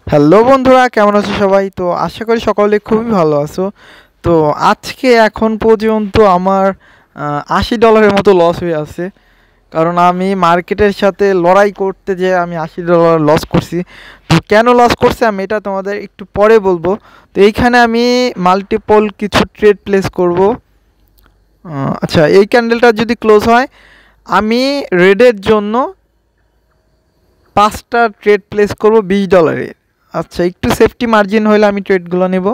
Hello বন্ধুরা, কেমন আছো সবাই? তো আশা করি সকলে খুবই ভালো আছো। তো আজকে এখন পর্যন্ত আমার $80 মতো লস হয়ে আছে, কারণ আমি মার্কেটের সাথে লড়াই করতে যেয়ে আমি $80 লস করছি। তো কেন লস করছি আমি এটা তোমাদের একটু পরে বলবো। তো এইখানে আমি মাল্টিপল কিছু ট্রেড প্লেস করব। আচ্ছা, এই ক্যান্ডেলটা যদি ক্লোজ হয় আমি রেডের জন্য 5টা ট্রেড প্লেস করব $20। আচ্ছা, একটু সেফটি মার্জিন হলে আমি ট্রেডগুলো নেব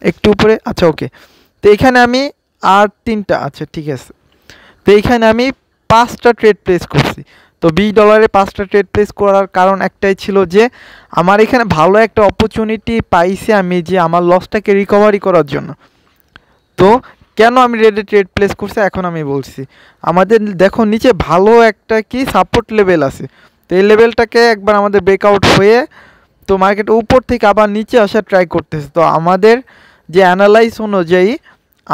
একটু উপরে। আচ্ছা, ওকে। তো এখানে আমি আর 3টা, আচ্ছা ঠিক আছে। তো এইখানে আমি 5টা ট্রেড প্লেস করছি। তো $20 5টা ট্রেড প্লেস করার কারণ একটাই ছিল যে আমার এখানে ভালো একটা অপরচুনিটি পাইছি আমি, যে আমার লসটাকে রিকভারি করার জন্য। তো কেন আমি রেডে ট্রেড প্লেস করছি এখন আমি বলছি। আমাদের দেখো নিচে ভালো একটা কি সাপোর্ট লেভেল আছে। তো এই লেভেলটাকে একবার আমাদের ব্রেকআউট হয়ে তো মার্কেট উপর থেকে আবার নিচে আসার ট্রাই করতেছে। তো আমাদের যে অ্যানালাইজ অনুযায়ী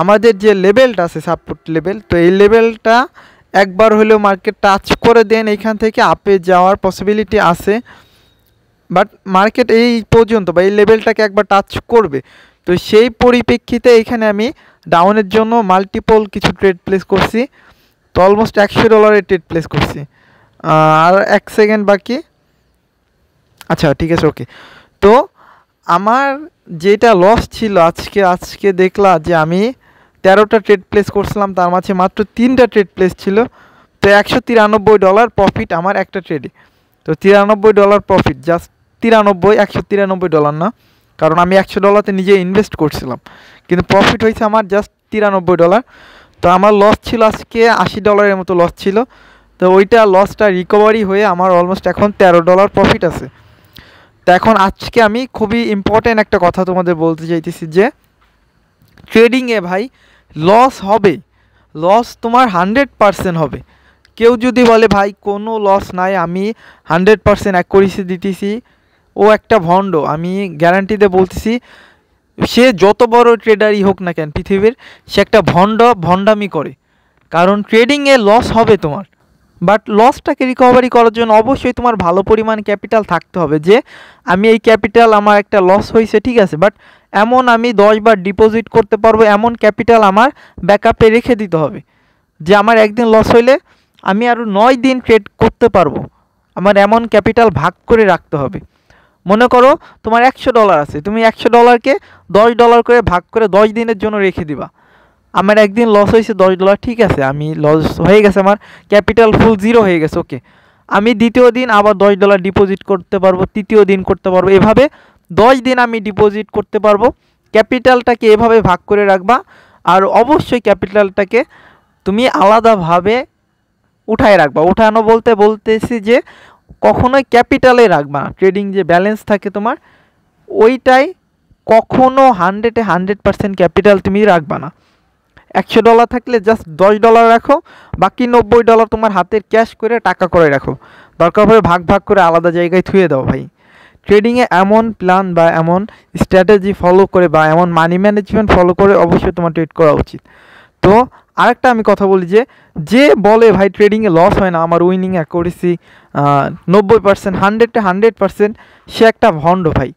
আমাদের যে লেভেলটা আছে সাপোর্ট লেভেল, তো এই লেভেলটা একবার হলেও মার্কেট টাচ করে দেন এইখান থেকে আপে যাওয়ার পসিবিলিটি আছে। বাট মার্কেট এই পর্যন্ত বা এই লেভেলটাকে একবার টাচ করবে। তো সেই পরিপ্রেক্ষিতে এখানে আমি ডাউনের জন্য মাল্টিপল কিছু ট্রেড প্লেস করছি। তো অলমোস্ট $100 ট্রেড প্লেস করছি। আর 1 সেকেন্ড বাকি। আচ্ছা ঠিক আছে, ওকে। তো আমার যেটা লস ছিল আজকে দেখলা যে আমি 13টা ট্রেড প্লেস করছিলাম, তার মাঝে মাত্র 3টা ট্রেড প্লেস ছিল। তো $193 প্রফিট আমার একটা ট্রেডে। তো $93 প্রফিট, জাস্ট 93, $193 না, কারণ আমি $100 নিজে ইনভেস্ট করছিলাম, কিন্তু প্রফিট হয়েছে আমার জাস্ট $93। তো আমার লস ছিল আজকে $80 মতো লস ছিল। তো ওইটা লসটা রিকভারি হয়ে আমার অলমোস্ট এখন $13 প্রফিট আছে। তো এখন আজকে আমি খুবই ইম্পর্ট্যান্ট একটা কথা তোমাদের বলতে চাইতেছি যে ট্রেডিংয়ে ভাই লস হবে, লস তোমার 100% হবে। কেউ যদি বলে ভাই কোনো লস নাই, আমি 100% অ্যাকুরেসি দিতেছি, ও একটা ভণ্ড। আমি গ্যারান্টিতে বলতেছি, সে যত বড় ট্রেডারই হোক না কেন পৃথিবীর, সে একটা ভণ্ডামি করে। কারণ ট্রেডিংয়ে লস হবে তোমার, বাট লসটাকে রিকভারি করার জন্য অবশ্যই তোমার ভালো পরিমাণ ক্যাপিটাল থাকতে হবে। যে আমি এই ক্যাপিটাল, আমার একটা লস হয়েছে ঠিক আছে, বাট এমন আমি 10বার ডিপোজিট করতে পারবো, এমন ক্যাপিটাল আমার ব্যাকআপে রেখে দিতে হবে যে আমার একদিন লস হইলে আমি আরও 9 দিন ট্রেড করতে পারবো। আমার এমন ক্যাপিটাল ভাগ করে রাখতে হবে। মনে করো তোমার $100 আছে, তুমি $100কে $10 করে ভাগ করে 10 দিনের জন্য রেখে দিবা। আমার একদিন লস হয়েছে $10, ঠিক আছে, আমি লস হয়ে গেছে, আমার ক্যাপিটাল ফুল জিরো হয়ে গেছে, ওকে। আমি দ্বিতীয় দিন আবার $10 ডিপোজিট করতে পারবো, তৃতীয় দিন করতে পারবো, এভাবে 10 দিন আমি ডিপোজিট করতে পারবো। ক্যাপিটালটাকে এভাবে ভাগ করে রাখবা। আর অবশ্যই ক্যাপিটালটাকে তুমি আলাদাভাবে উঠায় রাখবা। উঠানো বলতে বলতেছি যে কখনোই ক্যাপিটালে রাখবা না। ট্রেডিং যে ব্যালেন্স থাকে তোমার, ওইটাই কখনো 100% ক্যাপিটাল তুমি রাখবা না। $100 থাকলে জাস্ট $10 রাখো, বাকি $90 তোমার হাতের ক্যাশ করে টাকা করে রাখো। দরকার পড়ে ভাগ ভাগ করে আলাদা জায়গায় থুয়ে দাও ভাই। ট্রেডিংয়ে এমন প্ল্যান বা এমন স্ট্র্যাটেজি ফলো করে বা এমন মানি ম্যানেজমেন্ট ফলো করে অবশ্যই তোমার ট্রেড করা উচিত। তো আরেকটা আমি কথা বলি যে যে বলে ভাই ট্রেডিংয়ে লস হয় না, আমার উইনিং অ্যাকুরেসি 90%, 100% সে একটা ভণ্ড ভাই।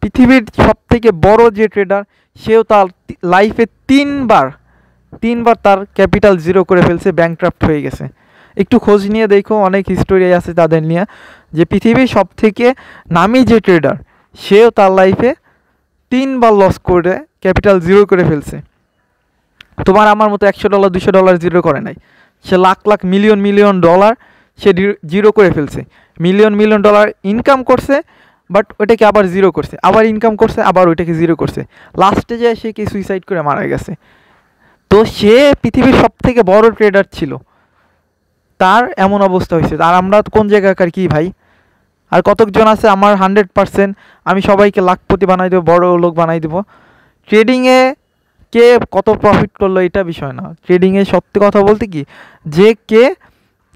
পৃথিবীর সবথেকে বড় যে ট্রেডার, সেও তার লাইফে তিনবার তার ক্যাপিটাল জিরো করে ফেলছে, ব্যাংক্রাফ্ট হয়ে গেছে। একটু খোঁজ নিয়ে দেখো, অনেক হিস্টোরি আছে তাদের নিয়ে, যে পৃথিবীর সবথেকে নামি যে ট্রেডার, সেও তার লাইফে 3বার লস করে ক্যাপিটাল জিরো করে ফেলছে। তোমার আমার মতো $100 $200 জিরো করে নাই, সে lakh lakh million million dollar সে জিরো করে ফেলছে। মিলিয়ন মিলিয়ন ডলার ইনকাম করছে, বাট ওইটাকে আবার জিরো করছে, আবার ইনকাম করছে, আবার ওইটাকে জিরো করছে, লাস্টে যায় সে কি সুইসাইড করে মারা গেছে। তো সে পৃথিবীর সবথেকে বড় ট্রেডার ছিল, তার এমন অবস্থা হয়েছে। আর আমরা কোন জায়গাকার কি ভাই? আর কতজন আছে আমার 100% আমি সবাইকে লাখপতি বানাই দেবো, বড় লোক বানাই দেবো। ট্রেডিংয়ে কে কত প্রফিট করলো এটা বিষয় না। ট্রেডিংয়ে সত্যি কথা বলতে কি, যে কে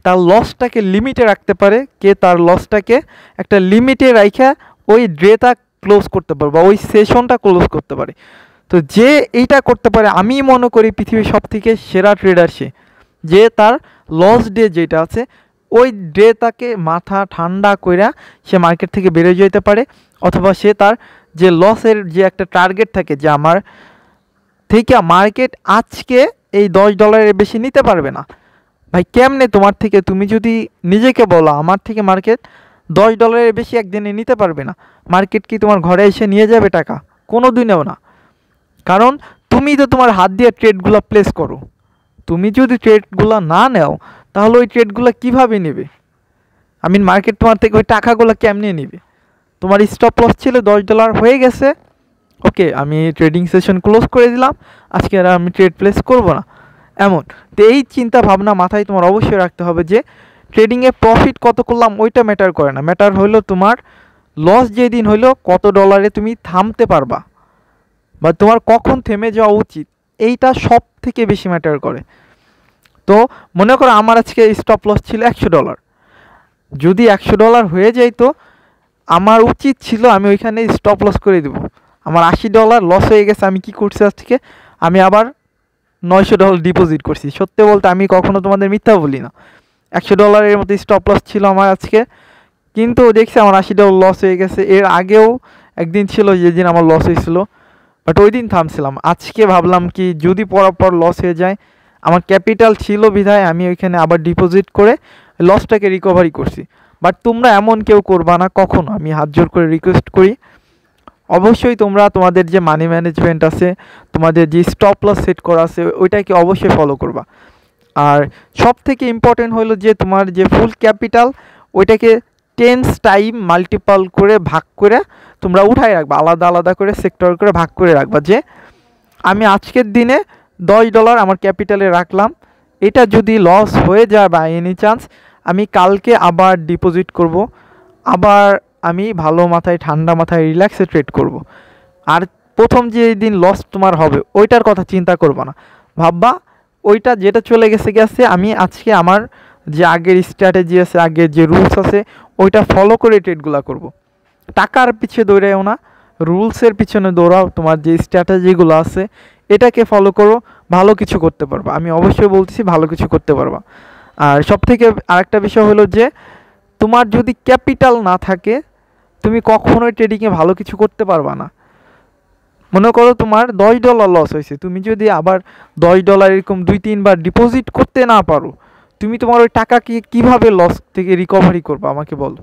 তার লসটাকে লিমিটে রাখতে পারে, কে তার লসটাকে একটা লিমিটে রাখা ওই ডেটা ক্লোজ করতে পারে বা ওই সেশনটা ক্লোজ করতে পারে। তো যে এইটা করতে পারে, আমি মনে করি পৃথিবীর সব থেকে সেরা ট্রেডার সে, যে তার লস ডে যেটা আছে ওই ডে তাকে মাথা ঠান্ডা কইরা সে মার্কেট থেকে বেরিয়ে যেতে পারে, অথবা সে তার যে লসের যে একটা টার্গেট থাকে যে আমার থেকে মার্কেট আজকে এই $10 বেশি নিতে পারবে না। ভাই কেমনে তোমার থেকে, তুমি যদি নিজেকে বলো আমার থেকে মার্কেট $10 বেশি একদিনে নিতে পারবে না, মার্কেট কি তোমার ঘরে এসে নিয়ে যাবে টাকা? কোনো দিনেও না। কারণ তুমি তো তোমার হাত দিয়ে ট্রেডগুলো প্লেস করো, তুমি যদি ট্রেডগুলো না নেও তাহলে ওই ট্রেডগুলো কীভাবে নেবে? মার্কেট তোমার থেকে ওই টাকাগুলো কেমনে নেবে? তোমার স্টপ লস ছিল $10 হয়ে গেছে, ওকে আমি ট্রেডিং সেশন ক্লোজ করে দিলাম, আজকে আর আমি ট্রেড প্লেস করব না, এমন। তো এই চিন্তা ভাবনা মাথায় তোমার অবশ্যই রাখতে হবে যে ট্রেডিংয়ে প্রফিট কত করলাম ওইটা ম্যাটার করে না, ম্যাটার হলো তোমার লস যেদিন হইলো কত ডলারে তুমি থামতে পারবা বা তোমার কখন থেমে যাওয়া উচিত, এইটা সব থেকে বেশি ম্যাটার করে। তো মনে করো আমার আজকে স্টপ লস ছিল $100, যদি $100 হয়ে যাইতো আমার উচিত ছিল আমি ওইখানে স্টপ লস করে দেবো। আমার $80 লস হয়ে গেছে, আমি কি করছি আজকে, আমি আবার $900 ডিপোজিট করছি। সত্যি বলতে আমি কখনো তোমাদের মিথ্যা বলি না, $100 মতো স্টপ লস ছিল আমার আজকে, কিন্তু দেখছি আমার $80 লস হয়ে গেছে। এর আগেও একদিন ছিল যেদিন আমার লস হয়েছিল, বাট ওই দিন থামছিলাম। আজকে ভাবলাম কি যদি পর লস হয়ে যায়, আমার ক্যাপিটাল ছিল বিধায় আমি ওইখানে আবার ডিপোজিট করে লসটাকে রিকভারি করছি। বাট তোমরা এমন কেউ করবা না কখনো, আমি হাত জোর করে রিকোয়েস্ট করি। অবশ্যই তোমরা তোমাদের যে মানি ম্যানেজমেন্ট আছে, তোমাদের যে স্টপ লস সেট করা আছে ওইটাকে অবশ্যই ফলো করবা। আর সব থেকে ইম্পর্টেন্ট হলো যে তোমার যে ফুল ক্যাপিটাল ওইটাকে 10 টাইম মাল্টিপাল করে ভাগ করে তোমরা উঠাই রাখবা, আলাদা আলাদা করে সেক্টর করে ভাগ করে রাখবা, যে আমি আজকের দিনে $10 আমার ক্যাপিটালে রাখলাম, এটা যদি লস হয়ে যায় বা এনি চান্স আমি কালকে আবার ডিপোজিট করব, আবার আমি ভালো মাথায় ঠান্ডা মাথায় রিল্যাক্সে ট্রেড করব। আর প্রথম যে দিন লস তোমার হবে ওইটার কথা চিন্তা করবো না, ভাববা ওইটা যেটা চলে গেছে গেছে, আমি আজকে আমার যে আগের স্ট্র্যাটেজি আছে, আগের যে রুলস আছে ওইটা ফলো করে ট্রেডগুলো করব। টাকার পিছিয়ে দৌড়াও না, রুলসের পিছনে দৌড়াও, তোমার যে স্ট্র্যাটেজিগুলো আছে এটাকে ফলো করো, ভালো কিছু করতে পারবা। আমি অবশ্যই বলতেছি ভালো কিছু করতে পারবা। আর সবথেকে আরেকটা বিষয় হলো যে তোমার যদি ক্যাপিটাল না থাকে তুমি কখনোই ট্রেডিংয়ে ভালো কিছু করতে পারবা না। মনে করো তোমার $10 লস হয়েছে, তুমি যদি আবার $10 এরকম 2-3 বার ডিপোজিট করতে না পারো, তুমি তোমার ওই টাকাকে কীভাবে লস থেকে রিকভারি করবে আমাকে বলো?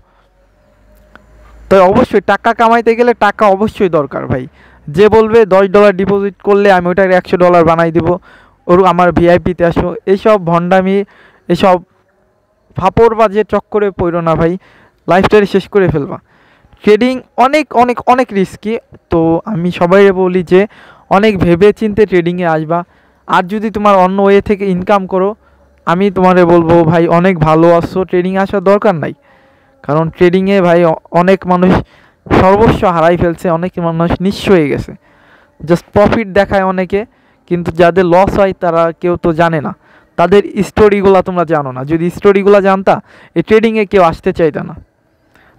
তো অবশ্যই টাকা কামাইতে গেলে টাকা অবশ্যই দরকার ভাই। যে বলবে $10 ডিপোজিট করলে আমি ওটাকে $100 বানাই দেবো, ওর আমার ভিআইপিতে আসো, এইসব ভণ্ডামি, এসব ফাপড়বাজের চক্করে পড়ো না ভাই, লাইফটাই শেষ করে ফেলবা। ট্রেডিং অনেক অনেক অনেক রিস্কি, তো আমি সবাই বলি যে অনেক ভেবে চিন্তে ট্রেডিংয়ে আসবা। আর যদি তোমার অন্য ওয়ে থেকে ইনকাম করো, আমি তোমারে বলবো ভাই অনেক ভালো আসছো, ট্রেডিং আসার দরকার নাই। কারণ ট্রেডিংয়ে ভাই অনেক মানুষ সর্বস্ব হারাই ফেলছে, অনেক মানুষ নিঃস্ব হয়ে গেছে, জাস্ট প্রফিট দেখায় অনেকে, কিন্তু যাদের লস হয় তারা কেউ তো জানে না, তাদের স্টোরিগুলো তোমরা জানো না। যদি স্টোরিগুলো জানতা এই ট্রেডিংয়ে কেউ আসতে চাইতো না।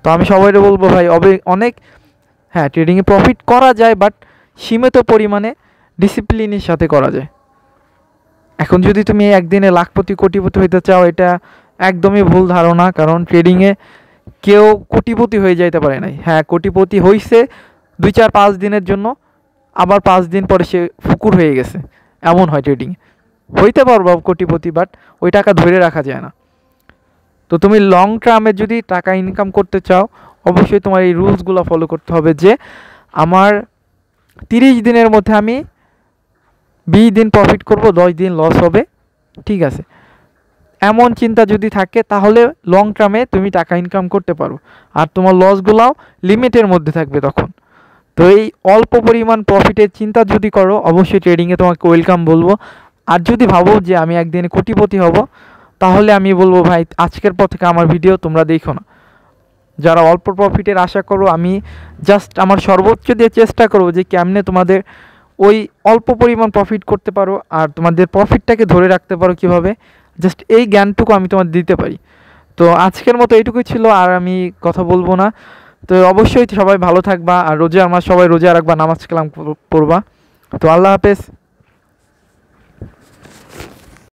তো আমি সবাই বলবো ভাই অনেক, হ্যাঁ ট্রেডিংয়ে প্রফিট করা যায়, বাট সীমিত পরিমাণে ডিসিপ্লিনের সাথে করা যায়। এখন যদি তুমি একদিনে লাখপতি কোটিপতি হইতে চাও, এটা একদমই ভুল ধারণা। কারণ ট্রেডিংয়ে কেউ কোটিপতি হয়ে যাইতে পারে নাই, হ্যাঁ কোটিপতি হইছে 2-4-5 দিনের জন্য, আবার 5 দিন পরে সে ফুকুর হয়ে গেছে, এমন হয় ট্রেডিংয়ে। হইতে পারবো কোটিপতি, বাট ওই টাকা ধরে রাখা যায় না। তো তুমি লং টার্মে যদি টাকা ইনকাম করতে চাও, অবশ্যই তোমার এই রুলসগুলো ফলো করতে হবে, যে আমার 30 দিনের মধ্যে আমি 20 দিন প্রফিট করব, 10 দিন লস হবে, ঠিক আছে। এমন চিন্তা যদি থাকে তাহলে লং টার্মে তুমি টাকা ইনকাম করতে পারো, আর তোমার লসগুলাও লিমিটের মধ্যে থাকবে তখন। তো এই অল্প পরিমাণ প্রফিটের চিন্তা যদি করো, অবশ্যই ট্রেডিংয়ে তোমাকে ওয়েলকাম বলবো। আর যদি ভাবো যে আমি একদিনে কোটিপতি হব, তাহলে আমি বলবো ভাই আজকের পর থেকে আমার ভিডিও তোমরা দেখো না। যারা অল্প প্রফিটের আশা করো, আমি জাস্ট আমার সর্বোচ্চ দিয়ে চেষ্টা করবো যে কেমনে তোমাদের ওই অল্প পরিমাণ প্রফিট করতে পারো আর তোমাদের প্রফিটটাকে ধরে রাখতে পারো কীভাবে, জাস্ট এই জ্ঞানটুকু আমি তোমাদের দিতে পারি। তো আজকের মতো এইটুকুই ছিল, আর আমি কথা বলবো না। তো অবশ্যই সবাই ভালো থাকবা, আর রোজা আমার সবাই রোজা রাখবা, নামাজ কালাম পড়বা। তো আল্লাহ হাফেজ।